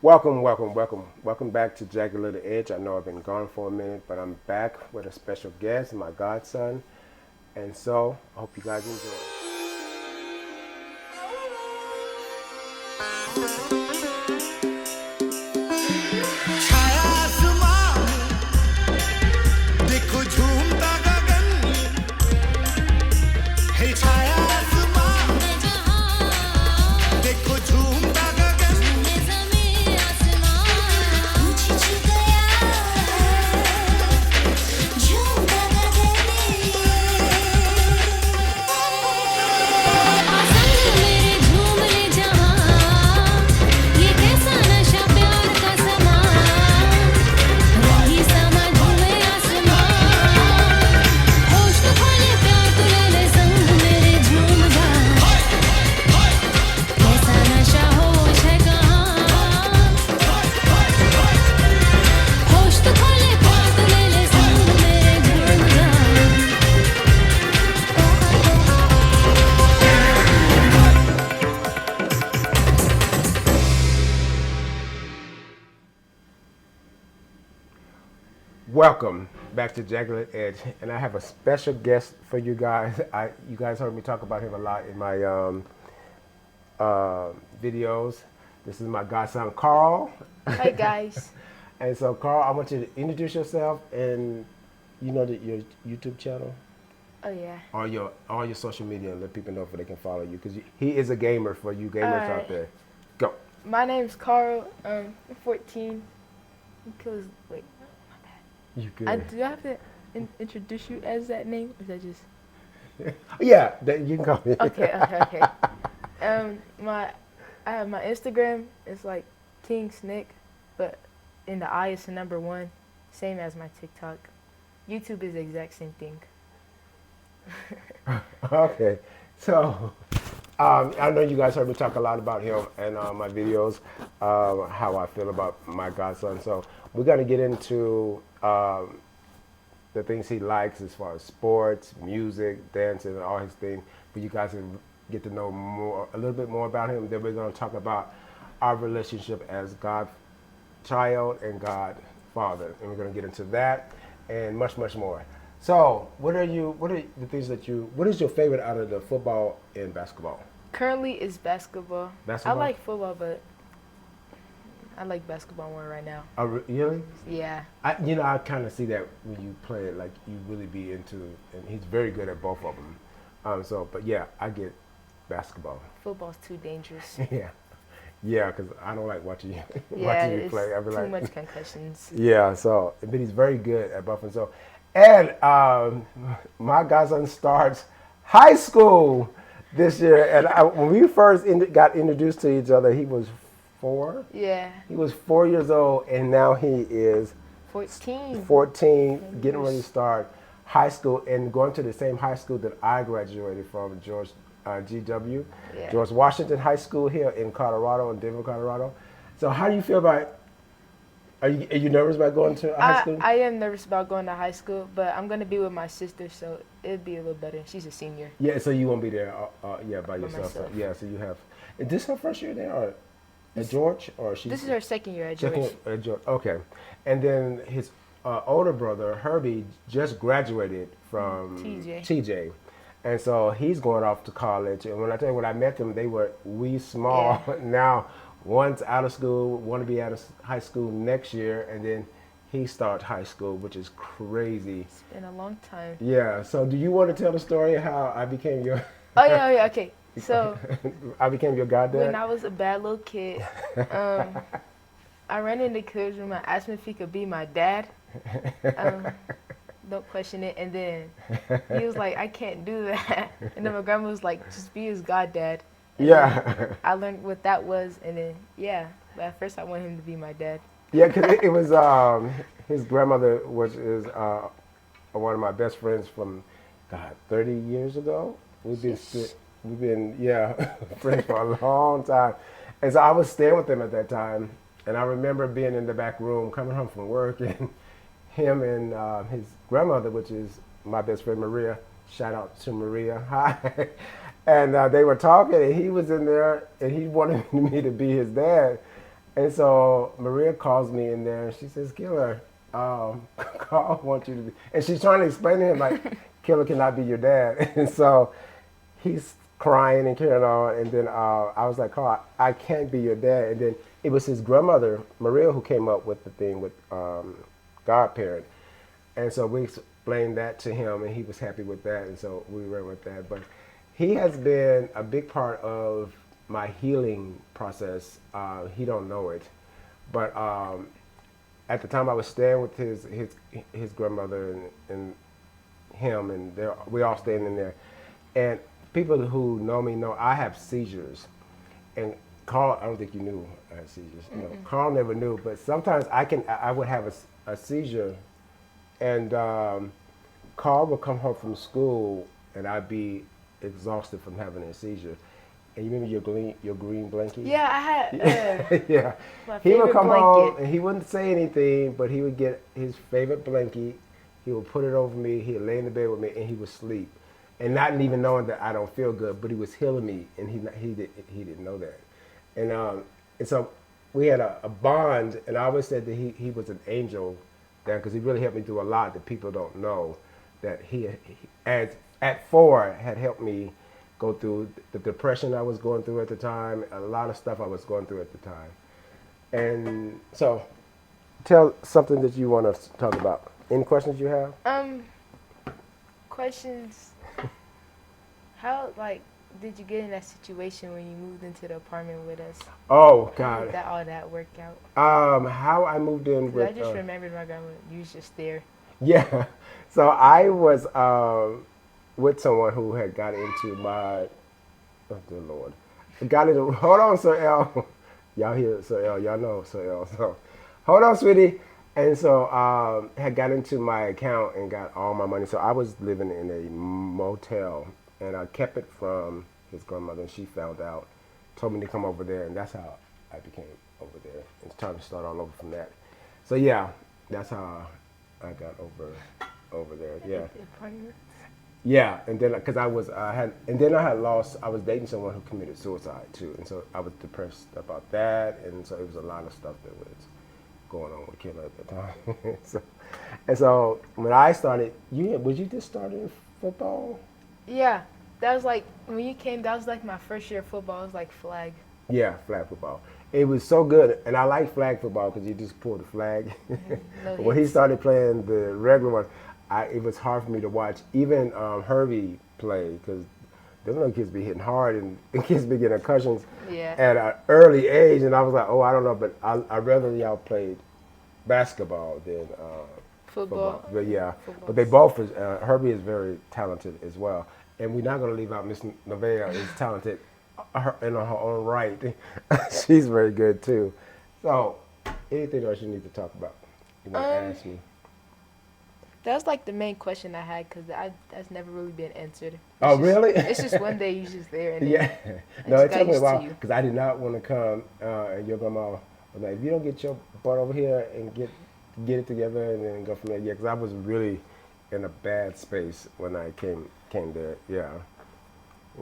Welcome back to Jagged Little Edge. I know I've been gone for a minute, but I'm back with a special guest, my godson. And so, I hope you guys enjoy. छाया आसमां देखो झूमता गगन है छाया आसमां देखो झूमता गगन ज़मीं आसमां ऊंची छू गया है झूमता गगन आसमां मेरे झूम ले जहां ये कैसा नशा प्यार का समा रही समा झूमे आसमां होश तो खोले प्यार तू ले ले संग मेरे झूम जा कैसा नशा होश है कहाँ होश तो खोले प्यार तू ले ले संग मेरे झूम जा Welcome back to Jagged Little Edge. And I have a special guest for you guys. You guys heard me talk about him a lot in my videos. This is my godson, Carl. Hi guys. And so, Carl, I want you to introduce yourself and your YouTube channel. Oh yeah. All your social media and let people know if they can follow you because he is a gamer for you gamers out Alright. there. Go. My name's Carl. I'm 14. Because wait, You good? do I have to introduce you as that name? Or is that just Yeah, you can call me. okay. I have my Instagram. It's like King Snick, but in the I it's the number 1, same as my TikTok. YouTube is the exact same thing. Okay, so I know you guys heard me talk a lot about him and my videos, how I feel about my godson. So we're gonna get into the things he likes as far as sports, music, dancing, and all his things. For you guys to get to know a little bit more about him. Then we're gonna talk about our relationship as Godchild and Godfather, and we're gonna get into that and much more. So, what are the things what is your favorite out of the football and basketball? Currently it's basketball. Basketball? I like football, but I like basketball more right now. Oh, really? Yeah. I kind of see that when you play it, like you really be into, and he's very good at both of them. But yeah, I get basketball. Football's too dangerous. Yeah, because I don't like watching you Yeah, watching you it's play. I be too like, much concussions. yeah. So, but he's very good at both. And so, and my godson starts high school this year. And when we first got introduced to each other, he was 4. Yeah. He was 4 years old, and now he is 14. 14, getting ready to start high school and going to the same high school that I graduated from, GW, Yeah. George Washington High School here in Colorado, in Denver, Colorado. So how do you feel about, are you nervous about going to high school? I am nervous about going to high school, but I'm going to be with my sister, so it'd be a little better. She's a senior. Yeah, so you won't be there, by yourself. So, myself. yeah, so you have, is this her first year there, or at George, or she's? This is her second year at George. At George, okay. And then his older brother, Herbie, just graduated from TJ. And so he's going off to college. And when I met them, they were wee small. Yeah. Now, one's out of school, one to be out of high school next year, and then he starts high school, which is crazy. It's been a long time. Yeah, so do you want to tell the story how I became your... Oh, yeah, okay. So, I became your goddad? when I was a bad little kid, I ran into the kid's room and asked him if he could be my dad. Don't question it. And then he was like, I can't do that. And then my grandma was like, just be his goddad. And Yeah. I learned what that was, and then, yeah. But at first I wanted him to be my dad. Yeah, because it was his grandmother is one of my best friends from 30 years ago. We've been friends for a long time, and so I was staying with them at that time, and I remember being in the back room coming home from work, and him and his grandmother, which is my best friend Maria. Shout out to Maria. Hi. And they were talking, and he was in there, and he wanted me to be his dad. And so Maria calls me in there and she says, Killer, Carl wants you to be, and she's trying to explain to him like, Killer cannot be your dad. And so he's crying and carrying on. And then I was like, Carl, I can't be your dad. And then it was his grandmother, Maria, who came up with the thing with godparent. And so we explained that to him and he was happy with that. And so we went with that. But he has been a big part of my healing process. He don't know it. But at the time I was staying with his grandmother and him, and we all staying in there. And people who know me know I have seizures. And Carl, I don't think you knew I had seizures. No, Carl never knew. But sometimes I would have a seizure, and Carl would come home from school, and I'd be exhausted from having a seizure. And you remember your green blanket? Yeah, I had. Yeah. My He would favorite come blanket. home and he wouldn't say anything, but he would get his favorite blanket. He would put it over me. He'd lay in the bed with me, and he would sleep, and not even knowing that I don't feel good, but he was healing me, and he didn't know that, and so we had a bond, and I always said that he was an angel, because he really helped me through a lot that people don't know, that he at 4 had helped me go through the depression I was going through at the time, a lot of stuff I was going through at the time. And so, tell something that you want to talk about. Any questions you have? Questions. How did you get in that situation when you moved into the apartment with us? Oh How God. did all that work out? How I moved in 'Cause with. I just remembered my grandma. You was just there. Yeah. So I was with someone who had got into my. Oh dear Lord. Got into. Hold on, Sir L. Y'all hear Sir L. Y'all know Sir L. So, hold on, sweetie. And so had got into my account and got all my money. So I was living in a motel, and I kept it from his grandmother. And she found out, told me to come over there, and that's how I became over there. It's time to start all over from that. So yeah, that's how I got over there. Yeah. The apartment. Yeah, and then because I was I was dating someone who committed suicide too, and so I was depressed about that, and so it was a lot of stuff that was going on with Killer at the time. so when I started, was you just starting football? Yeah, that was when you came. That was my first year of football. It was like flag. Yeah, flag football. It was so good, and I like flag football because you just pull the flag. No But when he hits. started playing the regular one, it was hard for me to watch. Even Herbie play, because them little kids be hitting hard, and the kids be getting concussions Yeah. at an early age. And I was like, oh, I don't know, but I'd rather y'all played basketball than Football. But yeah, Football. but they both is, Herbie is very talented as well. And we're not going to leave out Miss Nevaeh is talented in her own right. She's very good too. So, anything else you need to talk about? You want to ask me? That was the main question I had because that's never really been answered. Oh, really? It's just one day you just there and then Yeah. I No, just it got took me a used to while you. because I did not want to come, and your grandma was like, if you don't get your butt over here and get it together and then go from there. Yeah, because I was really in a bad space when I came there. Yeah.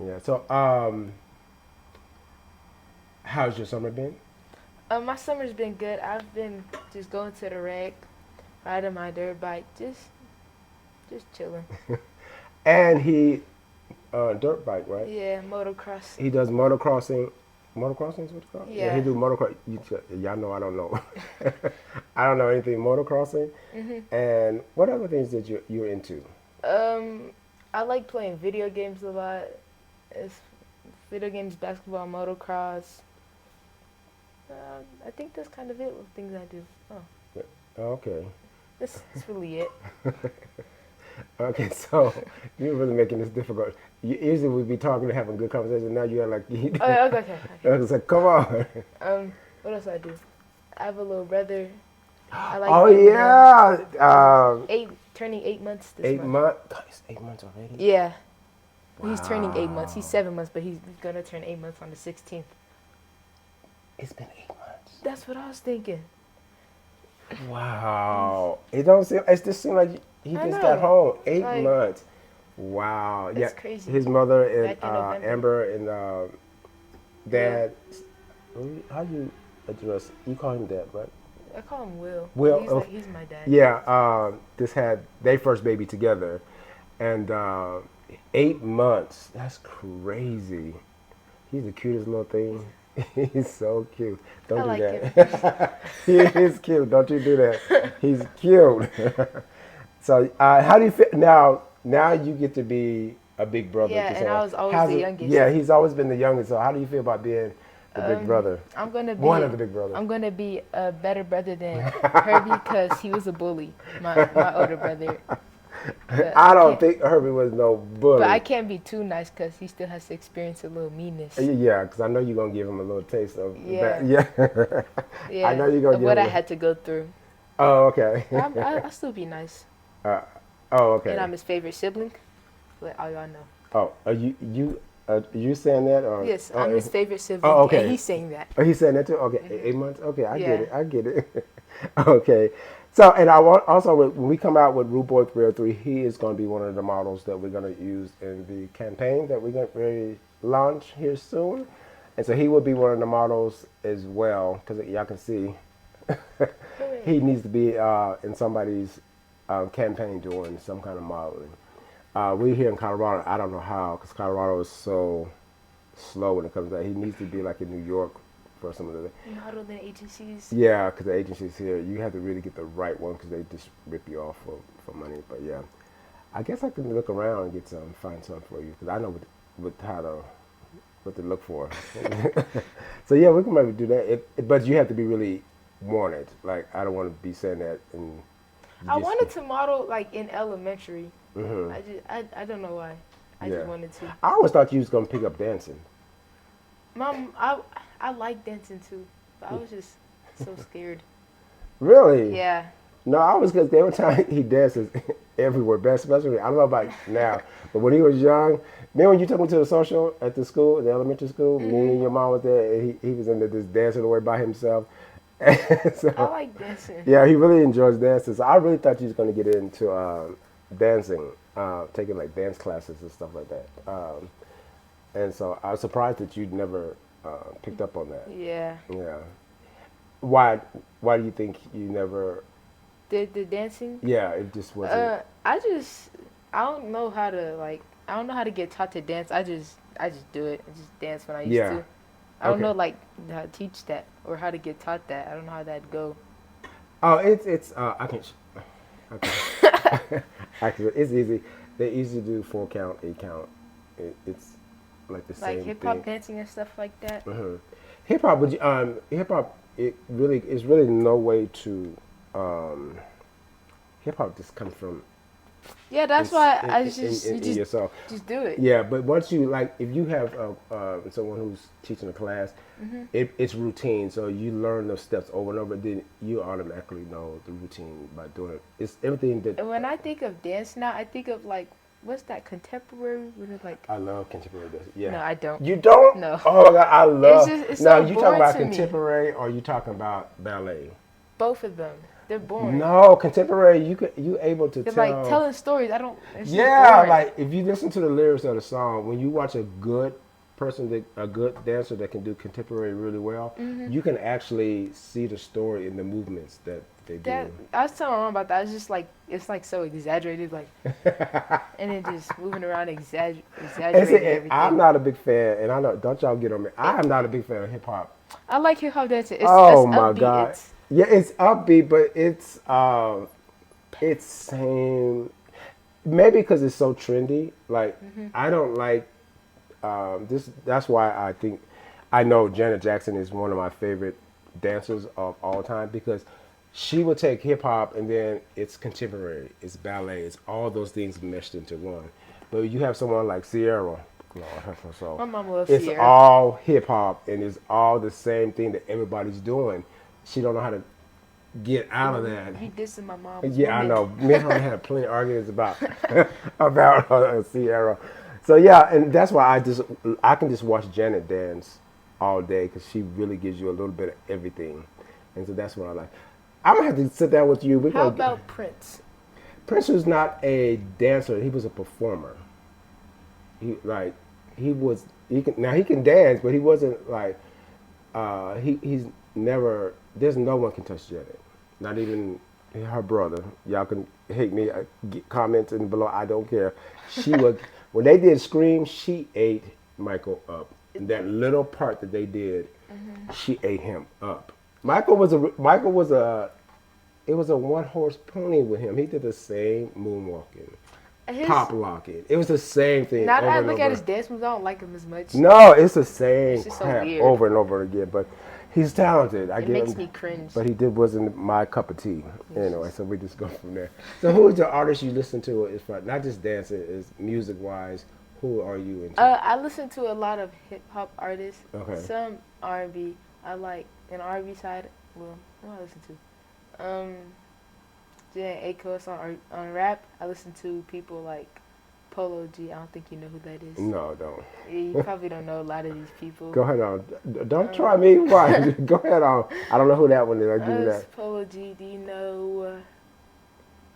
Yeah. So, how's your summer been? My summer's been good. I've been just going to the rec, riding my dirt bike, just chilling. And he, dirt bike, right? Yeah, motocross. He does motocrossing. Motocrossing is what it's called? Yeah. He do motocross. Y'all know I don't know. I don't know anything motocrossing. And what other things that you're into? I like playing video games a lot. It's video games, basketball, motocross. I think that's kind of it with things I do. Oh, Okay. that's really it. Okay, so you're really making this difficult. Usually we'd be talking and having good conversation. Now you're like, Oh, okay. I was like, come on. What else I do? I have a little brother. I like Oh being with him. yeah. Turning 8 months this 8 month. months. God, it's 8 months already. Yeah. He's turning 8 months. He's 7 months, but he's gonna turn 8 months on the 16th. It's been 8 months. That's what I was thinking. Wow. It don't seem. It just seemed like he I just know. got home. 8 Like, months. Wow. that's Yeah. crazy. His mother and Back in November. Amber and dad. How you address. You call him Dad, right? I call him Will. Will, He's oh, like he's my dad. Yeah, this had their first baby together, and 8 months. That's crazy. He's the cutest little thing. He's so cute. Don't I do like that. He is cute. Don't you do that. He's cute. So, how do you feel now? Now you get to be a big brother. Yeah, to and I was always the youngest. Yeah, he's always been the youngest. So, how do you feel about being the big brother? I'm gonna be One of the big brothers. I'm gonna be a better brother than Herbie because he was a bully. My older brother. But I don't can't- think Herbie was no bully. But I can't be too nice because he still has to experience a little meanness. Yeah, because I know you're gonna give him a little taste of Yeah. that. Yeah. Yeah, I know you're gonna of give what him I a- had to go through. Oh, okay. I'll still be nice. Oh, okay. And I'm his favorite sibling. Let all y'all know. Oh, are you saying that? Or, Yes, oh, I'm his favorite sibling. Oh, okay. And he's saying that. Oh, he's saying that too. Okay, 8 months. Okay, I get Yeah. it. I get it. Okay. So, and I want also when we come out with Rude Boy 303, he is going to be one of the models that we're going to use in the campaign that we're going to launch here soon, and so he will be one of the models as well because y'all can see he needs to be in somebody's campaign doing some kind of modeling. We're here in Colorado. I don't know how because Colorado is so slow when it comes to that. He needs to be like in New York for some of the. Modeling agencies. Yeah, because the agencies here, you have to really get the right one because they just rip you off for money. But yeah, I guess I can look around and get some, find some for you because I know what to look for. So yeah, we can maybe do that. But you have to be really wanted. Like I don't want to be saying that. And I wanted to model like in elementary. Mhm. I don't know why. I Yeah. just wanted to. I always thought you was gonna pick up dancing. Mom, I like dancing too, but I was just so scared. Really? Yeah. No, I was because every time he dances everywhere, but especially I don't know about now, but when he was young, then when you took him to the social at the school, the elementary school, me and your mom was there, and he was in there just dancing away by himself. So, I like dancing. yeah, he really enjoys dancing. So I really thought you was going to get into dancing, taking like dance classes and stuff like that. And so I was surprised that you'd never picked up on that. Yeah. Yeah. Why do you think you never? The dancing. Yeah, it just wasn't. I don't know how to get taught to dance. I just do it. I just dance when I used Yeah. to. I don't Okay. know like how to teach that or how to get taught that. I don't know how that'd go. Oh, it's I can. Okay. Actually, it's easy. They easy to do 4 count, 8 count. It's like the same Like hip hop thing. dancing and stuff like that. Hip hop, would you, hip hop, it really is really no way to. Hip hop just comes from. Yeah, that's why I just in yourself. just do it. Yeah, but once you like, if you have someone who's teaching a class, it's routine. So you learn those steps over and over. Then you automatically know the routine by doing it. It's everything that. And when I think of dance now, I think of like what's that contemporary? What is like? I love contemporary dance. Yeah. No, I don't. You don't? No. Oh my God, I love. it's now so you talking boring about to me. contemporary or you talking about ballet? Both of them. They're boring. No, contemporary. You able to They're tell. like telling stories. I don't. It's just Yeah, boring. like if you listen to the lyrics of the song, when you watch a good person, a good dancer that can do contemporary really well, you can actually see the story in the movements that they do. That I was telling my mom about that. It's like so exaggerated, like, and then just moving around And exaggerating see, and everything. I'm not a big fan, and I know, don't y'all get on me. I am not a big fan of hip hop. I like hip hop dancing. It's, Oh it's my upbeat. God. It's, Yeah, it's upbeat, but it's same. Maybe because it's so trendy. Like I don't like this. That's why I think I know Janet Jackson is one of my favorite dancers of all time because she will take hip hop and then it's contemporary, it's ballet, it's all those things meshed into one. But you have someone like Sierra. Lord help her soul. my mom loves It's Sierra. all hip hop and it's all the same thing that everybody's doing. She don't know how to get out of that. You dissing my mom. Yeah, I know. Me and her had plenty of arguments about Sierra. So yeah, and that's why I can just watch Janet dance all day because she really gives you a little bit of everything, and so that's what I like. I'm gonna have to sit down with you. How about Prince? Prince was not a dancer; he was a performer. He can dance, but he wasn't like he's never. There's no one can touch Janet. Not even her brother. Y'all can hate me. Comments in below. I don't care. She was when they did Scream. She ate Michael up. And that little part that they did, she ate him up. Michael was a. It was a one horse pony with him. He did the same moonwalking, pop locking. It was the same thing. Now that I look at his dance moves, I don't like him as much. No, it's the same It's just so crap weird. over and over again. But he's talented. It makes me cringe. But he wasn't my cup of tea. Anyway, so we just go from there. So who is the artist you listen to? Is for not just dancing, is music wise. Who are you into? I listen to a lot of hip hop artists. Okay. Some R&B. I like an R&B side. Well, what do I listen to? Jen Akos on rap. I listen to people like Polo G. I don't think you know who that is. No, don't. You probably don't know a lot of these people. Go ahead on. Don't try me. Why? Go ahead on. I don't know who that one is. I'll give you that. Polo G. Do you know?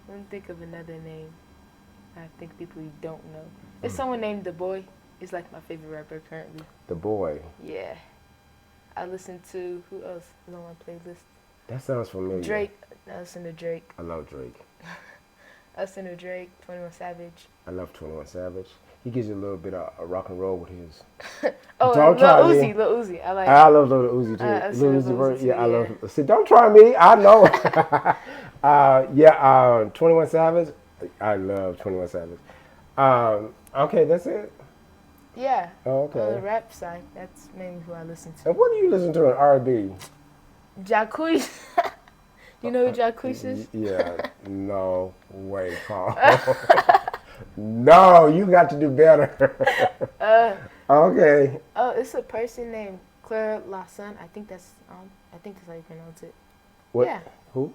Let me think of another name. I think people you don't know. It's someone named The Boy. He's like my favorite rapper currently. The Boy. Yeah. I listen to who else is on my playlist? That sounds familiar. Drake. I listen to Drake. I love Drake. I listen to Drake, 21 Savage. I love 21 Savage. He gives you a little bit of rock and roll with his. Oh, Don't try me. Lil Uzi. I like. I love Lil Uzi too. I Lil listen to Uzi, Lil Uzi too, I love. yeah. See, don't try me. I know. 21 Savage. I love 21 Savage. Okay, that's it. Yeah. Oh, On the okay. rap side, that's mainly who I listen to. And what do you listen to in R&B? Jacquees. You know who Jacquees is? Yeah. No way, Paul. No, you got to do better. Okay. Oh, it's a person named Claire Lawson. I think that's how you pronounce it. What? Yeah. Who?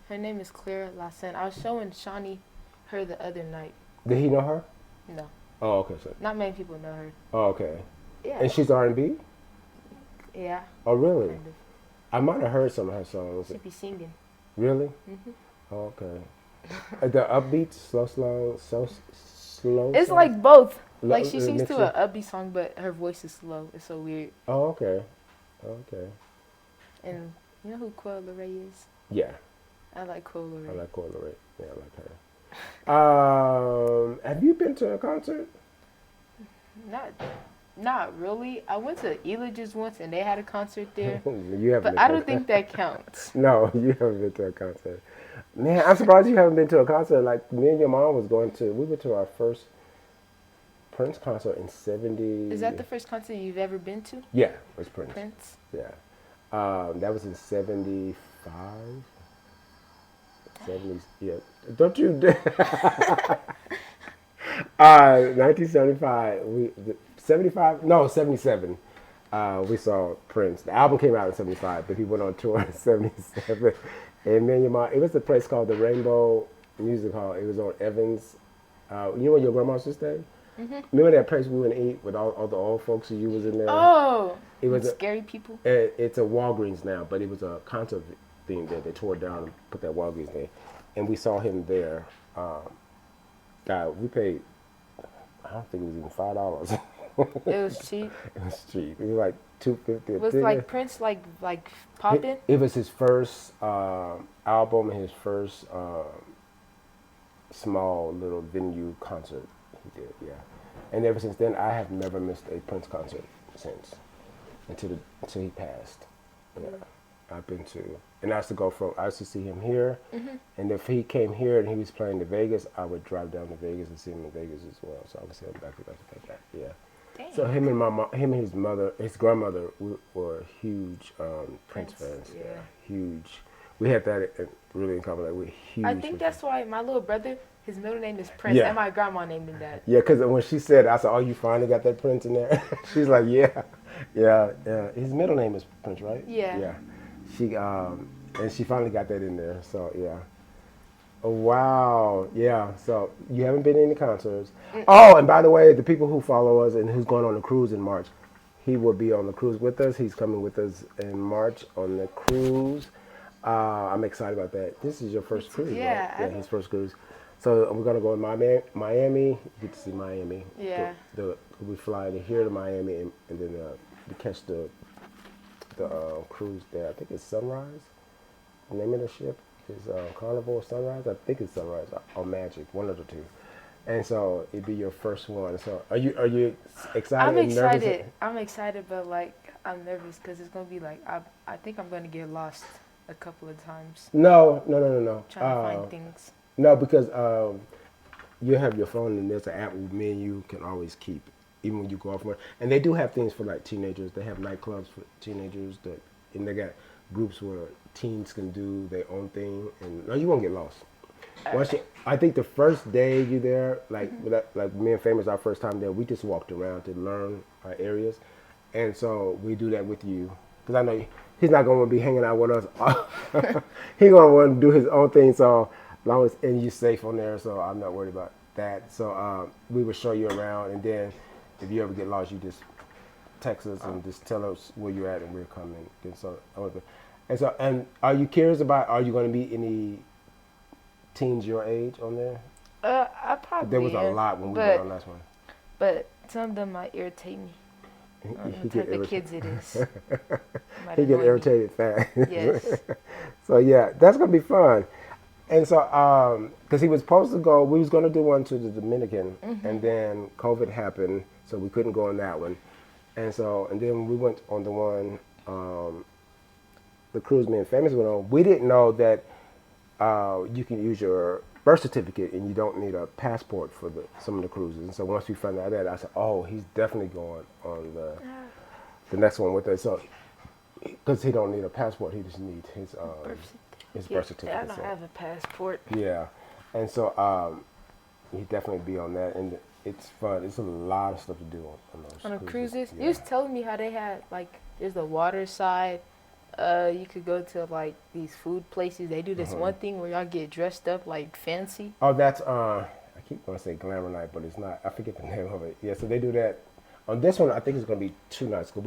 Her name is Claire Lawson. I was showing Shawnee her the other night. Did he know her? No, Oh, okay. So. not many people know her. Oh, okay. Yeah. And she's R&B? Yeah. Oh, really? Kind of. I might have heard some of her songs. She be singing. Really? Mhm. Oh, okay. The upbeats, slow. It's song? like both. Like Lo- she sings mix to it? an upbeat song, but her voice is slow. It's so weird. Oh, okay. Okay. And you know who Coil Ray is? Yeah, I like Coil I Ray. like Coil Ray. Yeah, I like her. Have you been to a concert? Not really. I went to Elijah's once, and they had a concert there. You haven't. But been I to don't a think that counts. No, you haven't been to a concert. Man, I'm surprised you haven't been to a concert. Like me and your mom was going to. We went to our first Prince concert in '70. Is that the first concert you've ever been to? Yeah, it was Prince. Prince? Yeah. That was in '75. 70s. Yeah. Don't you? 1975. 75? No, 77. We saw Prince. The album came out in '75, but he went on tour in '77. And me and your mom, it was a place called the Rainbow Music Hall. It was on Evans. You know where your grandma used to stay? Mm-hmm. Remember that place we went to eat with all the old folks who you was in there? Oh! It was with a- scary people? It's a Walgreens now, but it was a concert thing there. They tore it down and put that Walgreens there. And we saw him there. We paid, I don't think it was even $5. It was cheap. It was cheap. It was like $2.50. Was like Prince like popping? It was his first album, his first small little venue concert he did, yeah. And ever since then, I have never missed a Prince concert since, until he passed. Yeah, I've been to, and I used to go I used to see him here, and if he came here and he was playing to Vegas, I would drive down to Vegas and see him in Vegas as well. So I would see him back to back to back. Yeah. Dang. So him and his mother, his grandmother, were huge Prince fans. yeah. Yeah, huge. We had that really in common. Like we're huge. I think that's why my little brother, his middle name is Prince, Yeah. and my grandma named him that. Yeah, because when she said, I said, "Oh, you finally got that Prince in there." She's like, "Yeah, yeah, yeah." His middle name is Prince, right? Yeah. Yeah. She and she finally got that in there. So yeah. Oh, wow. Yeah. So you haven't been to any concerts. Oh, and by the way, the people who follow us and who's going on the cruise in March, he will be on the cruise with us. He's coming with us in March on the cruise. I'm excited about that. This is your first cruise, Yeah, right? Yeah, his first cruise. So we're gonna go in Miami. You get to see Miami. Yeah. We fly to here to Miami, and then we catch the the cruise there. I think it's Sunrise. The name of the ship is Carnival Sunrise. I think it's Sunrise or Magic, one of the two. And so it'd be your first one. So are you excited I'm and nervous? excited. I'm excited, but like I'm nervous because it's gonna be like I think I'm gonna get lost a couple of times No. trying to find things. No, because you have your phone and there's an app where me and you can always keep, even when you go off work. And they do have things for like teenagers. They have nightclubs for teenagers and they got groups where teens can do their own thing. And no, you won't get lost. I think the first day you there, like me and Famous, our first time there, we just walked around to learn our areas, and so we do that with you because I know he's not gonna be hanging out with us. He's gonna want to do his own thing. So as long as and you're safe on there, so I'm not worried about that. So we will show you around, and then if you ever get lost, you just text us and just tell us where you're at, and we're coming. And are you curious about? Are you going to meet any teens your age on there? I probably There was a am, lot when we went on last one. But some of them might irritate me. He The get type of kids it is. Might He get annoy me. irritated fast. Yes. So yeah, that's gonna be fun. And so, because he was supposed to go, we was gonna do one to the Dominican, and then COVID happened, so we couldn't go on that one. And so, and then we went on the one, the cruise me and Famous went on. We didn't know that you can use your birth certificate and you don't need a passport for some of the cruises. And so once we found out that, I said, oh, he's definitely going on the next one with us. So, because he don't need a passport, he just needs his birth certificate. I don't have a passport. Yeah, and so he definitely be on that, and it's fun. It's a lot of stuff to do on those On the cruises. cruises, Yeah. you was telling me how they had like there's the water side. You could go to like these food places. They do this one thing where y'all get dressed up like fancy. Oh, that's I keep going to say Glamour Night, but it's not. I forget the name of it. Yeah, so they do that. On this one, I think it's going to be 2 nights. Cause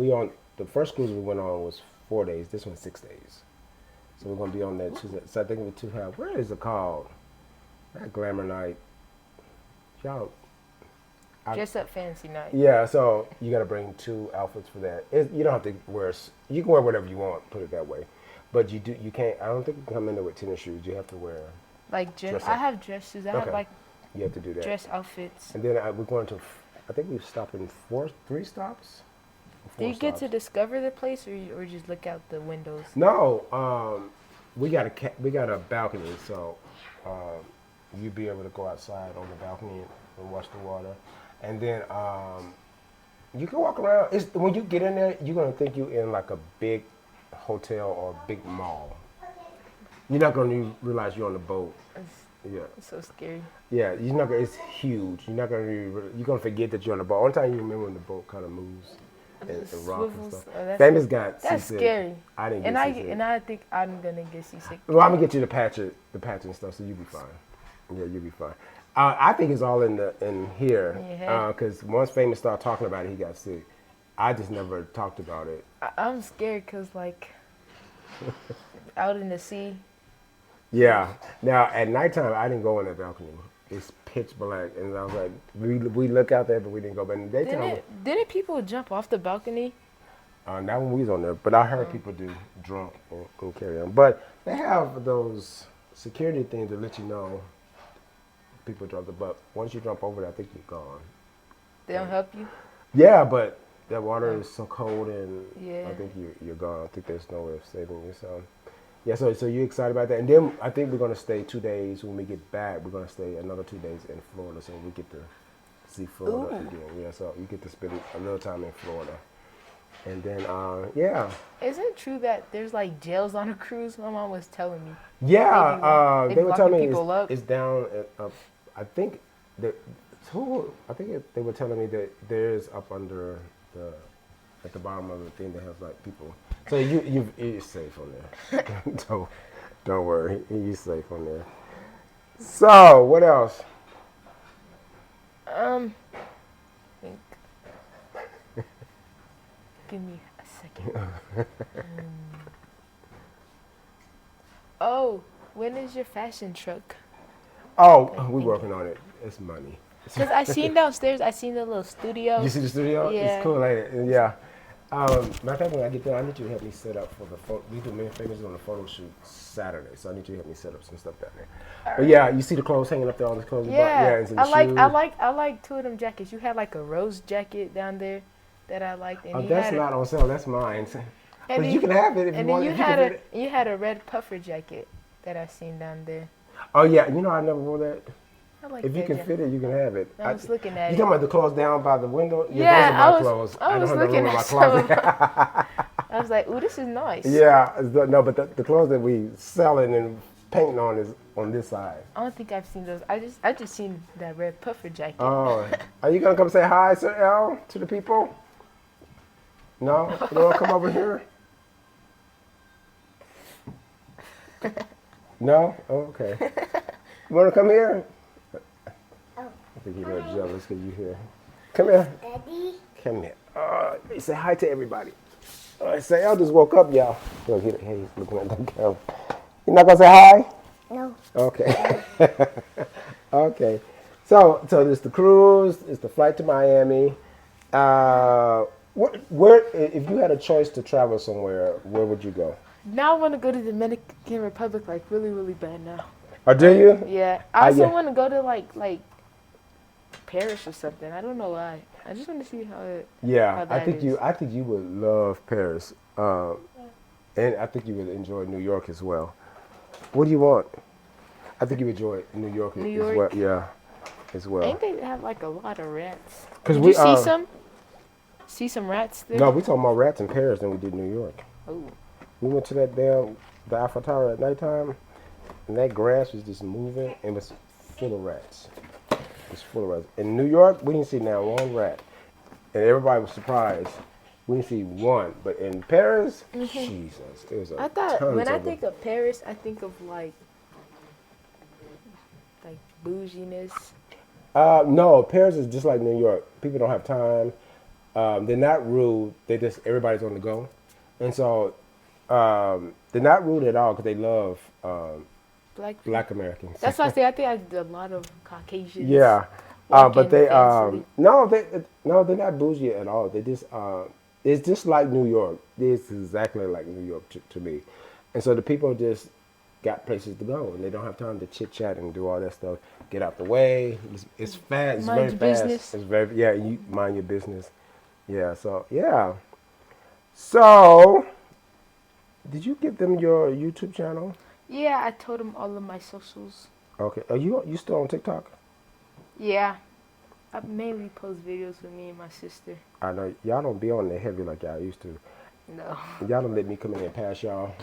the first cruise we went on was 4 days. This one's 6 days. So we're going to be on that Tuesday. So I think it's 2 half. Where is it called? Not Glamour Night. Y'all. Dress up fancy night. Yeah, so you got to bring 2 outfits for that. You don't have to wear. You can wear whatever you want. Put it that way. But you can't. I don't think you can come in there with tennis shoes. You have to wear. Like Dress I up. have dress shoes. I Okay. have like You have to do that. dress outfits. And then we're going to. I think we stopped in 3 stops. Do 4 you get to stops. discover the place, or just look out the windows? No, we got a balcony, so you'd be able to go outside on the balcony and watch the water, and then you can walk around. When you get in there, you're gonna think you're in like a big hotel or a big mall. You're not gonna realize you're on the boat. Yeah, It's so scary. yeah. You're not gonna. It's huge. You're not gonna. You're gonna forget that you're on the boat. Only time you remember when the boat kind of moves. And rock and Swivels. stuff. Oh, that's Famous got That's seasick. scary. I didn't And get I seasick. and I think I'm gonna get seasick. Well, I'm gonna get you the patch and stuff, so you'll be fine. Yeah, you'll be fine. I think it's all in here, Yeah. because once Famous started talking about it, he got sick. I just never talked about it. I'm scared because like out in the sea. Yeah. Now at nighttime, I didn't go on that balcony. It's pitch black, and I was like, we look out there, but we didn't go. But in the daytime, Didn't people jump off the balcony? that one we was on there. But I heard people do drunk and carry on. But they have those security things to let you know people drop the butt. Once you jump over there, I think you're gone. They don't help you. Yeah, but that water is so cold, and Yeah. I think you're gone. I think there's no way of saving you. So, yeah. So you excited about that? And then I think we're gonna stay 2 days. When we get back, we're gonna stay another 2 days in Florida, so we get to see Florida Ooh. again. Yeah. So you get to spend a little time in Florida, and then yeah. Is it true that there's like jails on a cruise? My mom was telling me. Yeah, They they were locking telling me people up? it's down. I think that they were telling me that there's up under at the bottom of the thing that has like people. So you're safe on there. don't worry, you're safe on there. So what else? Think. Give me a second. Oh, when is your fashion truck? Oh, we're working on it. It's money. Cause I seen downstairs. I seen the little studio. You see the studio? Yeah. It's cool, ain't it? Yeah. Matter of fact, when I get there, I need you to help me set up for the photo. We do Men Famous on a photo shoot Saturday, so I need you to help me set up some stuff down there. But yeah, you see the clothes hanging up there, all the clothes. Yeah, and some I like shoes. I like two of them jackets. You had like a rose jacket down there that I liked, and Oh, you that's had not on sale. That's mine. and But then- you can have it if you and want. then If you can fit it. you had a red puffer jacket that I seen down there. Oh yeah, you know I never wore that. I like If you that can jacket. fit it, you can have it. I was looking at You it. talking about the clothes down by the window? Yeah, those are my I was- clothes. I was don't have no looking room in at my some. closet. I was like, ooh, this is nice. Yeah, no, but the clothes that we selling and painting on is on this side. I don't think I've seen those. I just seen that red puffer jacket. Oh, are you gonna come say hi, Sir L, to the people? No, you don't wanna come over here? No, oh, okay. You wanna come here? I think you're a little jealous because you're here. Come here. Daddy? Come here. Say hi to everybody. Say L just woke up, y'all. Look, he's looking at the camera. You not gonna say hi? No. Okay. Okay. So it's the cruise, it's the flight to Miami. Where, if you had a choice to travel somewhere, where would you go? Now I want to go to the Dominican Republic like really, really bad now. Or do you? Yeah. I also yeah. want to go to like Paris or something. I don't know why. I just want to see how it. Yeah, How I that think is. I think you would love Paris, and I think you would enjoy New York as well. What do you want? I think you would enjoy New York, New as York? well. Yeah, as well. Ain't they have like a lot of rats? 'Cause Did we, you see some? See some rats there? No, we talking about rats in Paris than we did New York. Oh. We went to that the Eiffel Tower at nighttime, and that grass was just moving and it was full of rats. It was full of rats. In New York, we didn't see now one rat, and everybody was surprised. We didn't see one, but in Paris, Jesus, there was a I thought tons when I of them. think of Paris, I think of like bouginess. No, Paris is just like New York. People don't have time. They're not rude. They just everybody's on the go, and so they're not rude at all because they love Black Americans. That's why I say I think I did a lot of Caucasians. Yeah, walking but they fancily. no, they're not bougie at all. They just it's just like New York. It's exactly like New York to me, and so the people just got places to go and they don't have time to chit chat and do all that stuff. Get out the way. It's fast. It's Mind very your fast. business. It's very you mind your business. Yeah. So yeah. So did you give them your YouTube channel? Yeah, I told them all of my socials. Okay. Are you still on TikTok? Yeah. I mainly post videos with me and my sister. I know y'all don't be on there heavy like y'all used to. No. Y'all don't let me come in and pass y'all.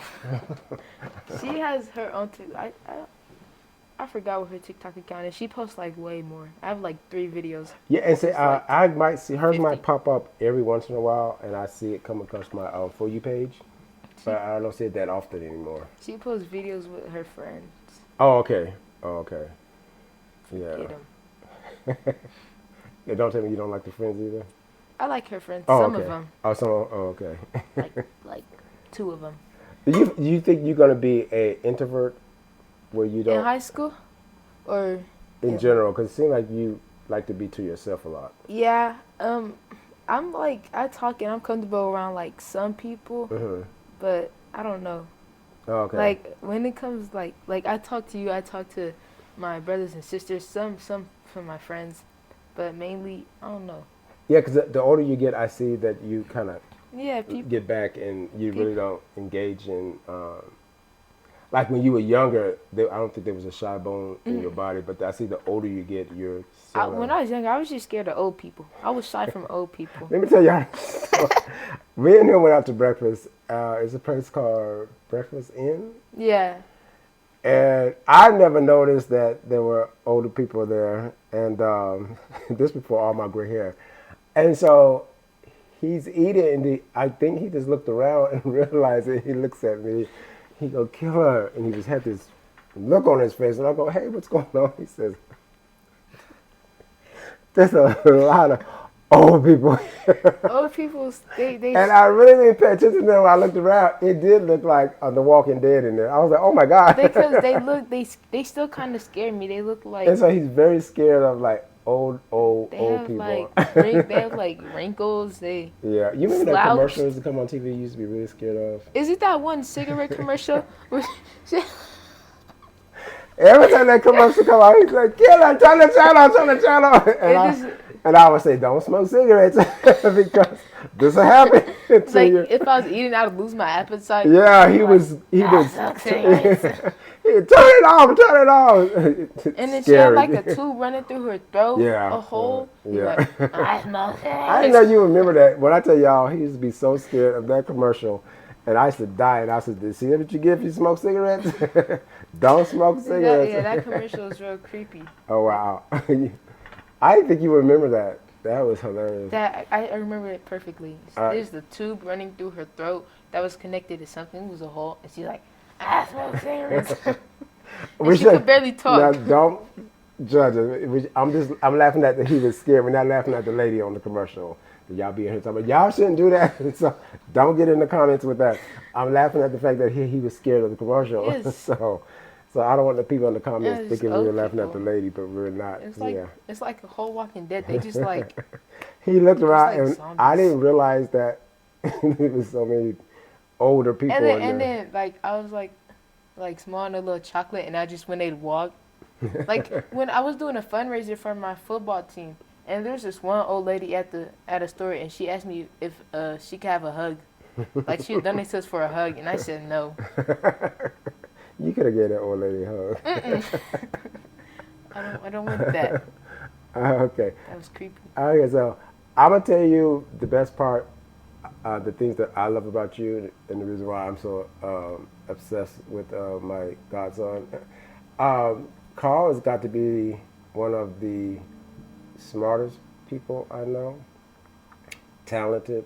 She has her own I forgot what her TikTok account is. She posts like way more. I have like 3 videos. Yeah, and say It's like I might see hers 50. might pop up every once in a while, and I see it come across my For You page, but I don't see it that often anymore. She posts videos with her friends. Oh, okay. Oh, okay. Yeah. Get 'em. Yeah, don't tell me you don't like the friends either. I like her friends. Oh, Some okay. of them. Oh, some. Oh, okay. Like 2 of them. Do you think you're gonna be a introvert, where you In don't high school? Or in general? Because it seems like you like to be to yourself a lot. yeah, I'm like I talk and I'm comfortable around like some people, Mm-hmm. but I don't know. Oh, okay. Like when it comes like I talk to you, I talk to my brothers and sisters, some from my friends, but mainly I don't know. Yeah, because the older you get, I see that you kind of Yeah, people. get back and you really don't engage in like when you were younger, I don't think there was a shy bone in your body, but I see the older you get, you're When I was younger, I was just scared of old people. I was shy from old people. let me tell y'all, me and him went out to breakfast. It's a place called Breakfast Inn, Yeah. and I never noticed that there were older people there, and this before all my gray hair, and so he's eating, and I think he just looked around and realized it. He looks at me. He go, kill her. And he just had this look on his face. And I go, hey, what's going on? He says, there's a lot of old people here. Old people, they And I really didn't pay attention to them when I looked around. It did look like The Walking Dead in there. I was like, oh my God. because they look, they still kind of scare me. They look like And so he's very scared of like old They have people. they have like wrinkles. They Yeah, you remember that slouched. commercial used to come on TV? You used to be really scared of. Is it that one cigarette commercial? Every time that commercial come out, he's like, "Killer, turn the channel, turn the channel," and I would say, "Don't smoke cigarettes because this will happen It's to like you." if I was eating, I'd lose my appetite. Yeah, he Like, was. He was. smoke cigarettes. Turn it off! Turn it off! And then she had Scary. like a tube running through her throat, Yeah, a hole. yeah. Like, I smoke I didn't cigarettes. know you remember that. When I tell y'all, he used to be so scared of that commercial, and I used to die. And I said, "See what you get if you smoke cigarettes? Don't smoke cigarettes." Yeah, that commercial was real creepy. Oh wow! I didn't think you would remember that. That was hilarious. That I remember it perfectly. Alright. There's the tube running through her throat that was connected to something. It was a hole, and she's like, "I smoke cigarettes." And she could barely Now, talk. don't judge us. I'm laughing at that he was scared. We're not laughing at the lady on the commercial. Y'all be in here talking about, y'all shouldn't do that. So don't get in the comments with that. I'm laughing at the fact that he was scared of the commercial. Yes. So I don't want the people in the comments Yeah, it's thinking we were old laughing at the people. lady, but we're not. It's like Yeah. it's like a whole Walking Dead. They just like He looked around like and zombies. I didn't realize that there was so many older people and then in and there. then like I was like small and a little chocolate, and I just when they'd walk, like when I was doing a fundraiser for my football team, and there's this one old lady at a store, and she asked me if she could have a hug, like she had donated us for a hug, and I said no. You could have gave that old lady a hug. I don't want that. Okay. That was creepy. Okay, so I'm gonna tell you the best part, the things that I love about you, and the reason why I'm so obsessed with my godson. Carl has got to be one of the smartest people I know. Talented.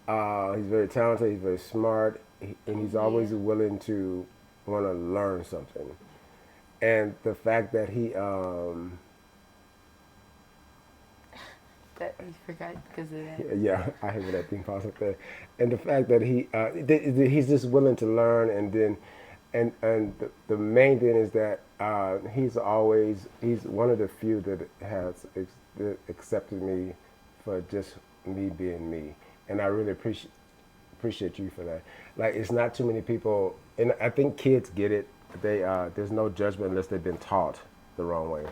He's very talented. He's very smart, and he's always willing to want to learn something. And the fact that he That you forgot because of that. yeah, I hate when that thing pops up there. And the fact that he's just willing to learn, and then, and the main thing is that he's one of the few that has accepted me for just me being me, and I really appreciate you for that. Like, it's not too many people, and I think kids get it. There's no judgment unless they've been taught the wrong way.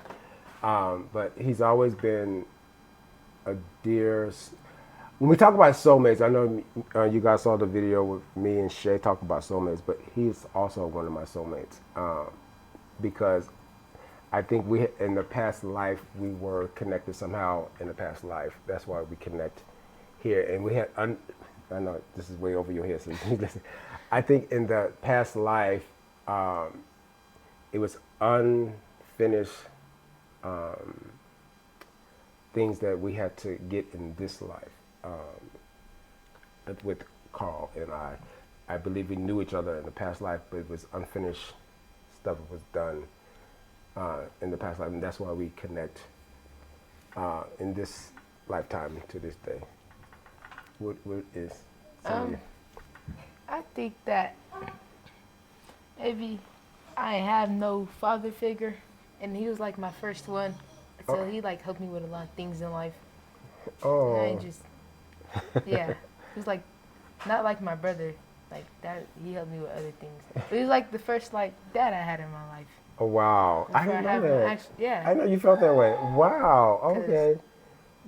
But he's always been a dear. When we talk about soulmates, I know you guys saw the video with me and Shay talking about soulmates, but he's also one of my soulmates because I think in the past life we were connected somehow in the past life. That's why we connect here, and we had. I know this is way over your head, so listen. I think in the past life it was unfinished. Things that we had to get in this life with Carl and I believe we knew each other in the past life, but it was unfinished stuff that was done in the past life, and that's why we connect in this lifetime to this day. What is some of you? I think that maybe I have no father figure, and he was like my first one. So he like helped me with a lot of things in life. Oh, And I just, yeah, he was like, not like my brother, like that. He helped me with other things. But he was like the first like dad I had in my life. oh wow! I Before didn't have know my that. actual, yeah. I know you felt that way. Wow. Okay.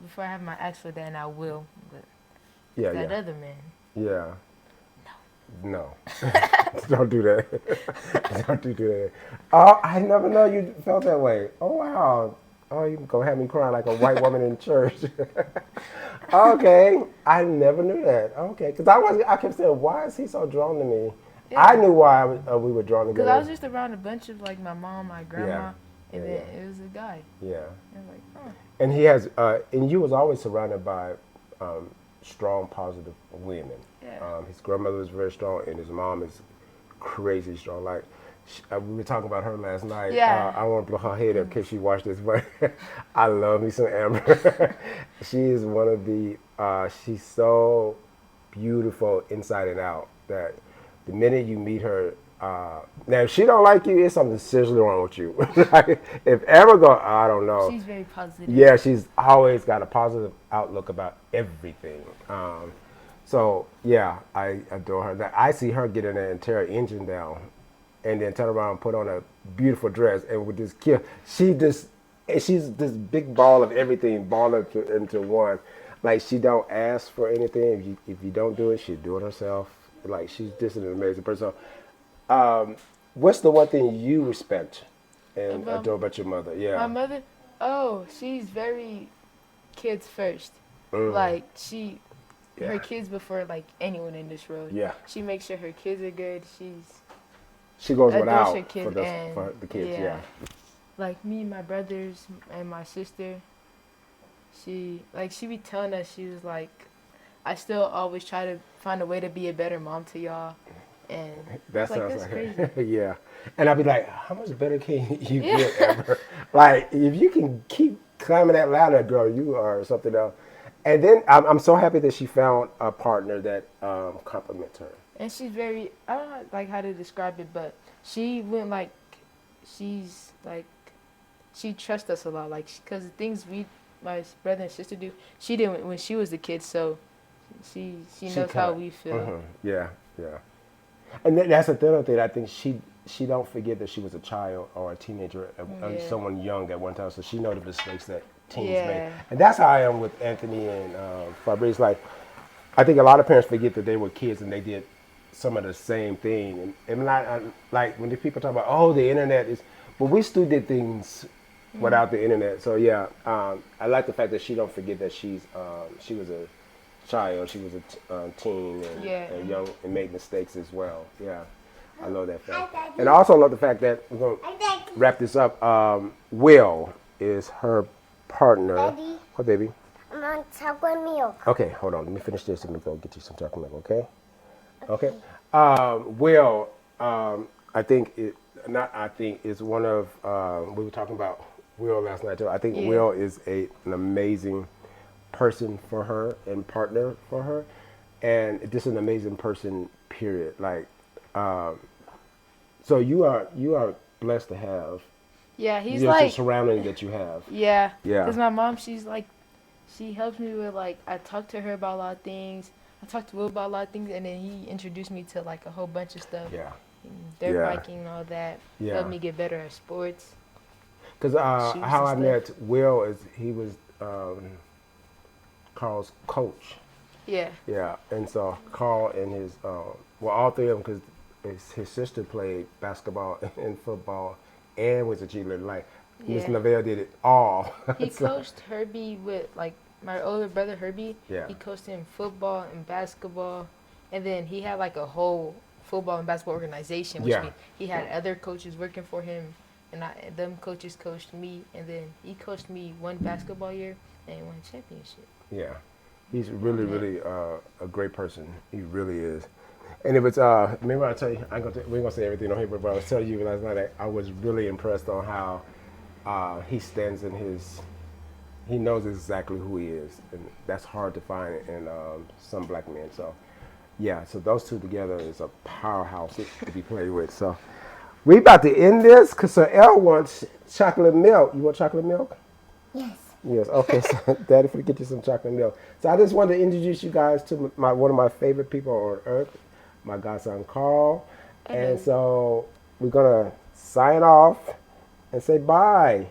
Before I have my actual dad, and I will. But Yeah. that Yeah. other man, Yeah. No. Don't do that. Don't do that. Oh, I never know you felt that way. Oh wow. Oh, you gonna have me crying like a white woman in church. Okay, I never knew that. Okay, because I kept saying, why is he so drawn to me? Yeah. I knew why we were drawn because together. I was just around a bunch of like my mom, my grandma, Yeah. and Yeah, then it was a guy. Yeah, And I'm like, oh. and he has, and you was always surrounded by strong, positive women. Yeah. His grandmother was very strong, and his mom is crazy strong. Like we were talking about her last night. Yeah. I want to blow her head up in case she watched this, but I love me some Amber. She is one of the. She's so beautiful inside and out that the minute you meet her, Now, if she don't like you, it's something seriously wrong with you. Like, if ever go, I don't know. She's very positive. Yeah, she's always got a positive outlook about everything. So yeah, I adore her. That I see her get in there and tear her engine down, and then turn around and put on a beautiful dress, and with this kill, she's this big ball of everything balled into one. Like, she don't ask for anything. If you don't do it, she'll do it herself. Like, she's just an amazing person. So, what's the one thing you respect and adore about your mother? Yeah. My mother, oh, she's very kids first. Like, her Yeah. kids before, like, anyone in this world. Yeah. She makes sure her kids are good. She goes adores without her kids for the kids. Yeah. Like, me, my brothers, and my sister, she be telling us, she was like, I still always try to find a way to be a better mom to y'all. And That like, sounds that's like crazy. it. Yeah. And I'd be like, how much better can you get ever? Like, if you can keep climbing that ladder, girl, you are something else. And then I'm so happy that she found a partner that compliments her. And she's very, I don't know like how to describe it, but she went like, she's like, she trusts us a lot. Like, because the things my brother and sister do, she didn't when she was a kid, so she knows how we feel. Yeah, yeah. And that's the other thing. I think she don't forget that she was a child or a teenager, or someone young at one time. So she knows the mistakes that teens make. And that's how I am with Anthony and Fabrice. Like, I think a lot of parents forget that they were kids and they did some of the same thing. And like when the people talk about, oh, the internet is, but we still did things without the internet. So yeah, I like the fact that she don't forget that she was a child, she was a teen and young and made mistakes as well. Yeah, I love that fact. And I also love the fact that we're going to wrap this up. Will is her partner. Daddy. What, baby? I want chocolate milk. Okay, hold on. Let me finish this and let me go get you some chocolate milk, okay? Okay. Will, I think is one of, we were talking about Will last night too. I think Will is an amazing person for her and partner for her, and just an amazing person, period. Like, so you are blessed to have He's the like, surrounding that you have. yeah. Yeah. Because my mom, she's like, she helps me with, like, I talk to her about a lot of things. I talked to Will about a lot of things, and then he introduced me to, like, a whole bunch of stuff. Yeah. Dirt biking and all that. Yeah. Helped me get better at sports. Because how I met Will is he was Carl's coach. Yeah. Yeah, and so Carl and his, all three of them, because his sister played basketball and football and was a cheerleader. Like, Miss Lavelle did it all. He coached Herbie with, like, my older brother Herbie. Yeah. He coached him football and basketball. And then he had, like, a whole football and basketball organization, which means he had other coaches working for him. And them coaches coached me. And then he coached me one basketball year and won a championship. Yeah. He's really, really a great person. He really is. And if it's, remember I tell you, we ain't going to say everything on here, but I was telling you last night, I was really impressed on how he stands in he knows exactly who he is. And that's hard to find in some black men. So, yeah, so those two together is a powerhouse to be played with. So, we about to end this because Sir L wants chocolate milk. You want chocolate milk? Yes. Yes, okay, so Daddy, for get you some chocolate milk. So I just wanted to introduce you guys to one of my favorite people on earth, my godson Carl. And so we're going to sign off and say bye.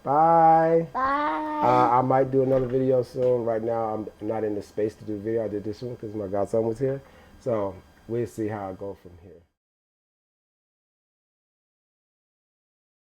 Bye. Bye. I might do another video soon. Right now, I'm not in the space to do video. I did this one because my godson was here. So we'll see how I go from here.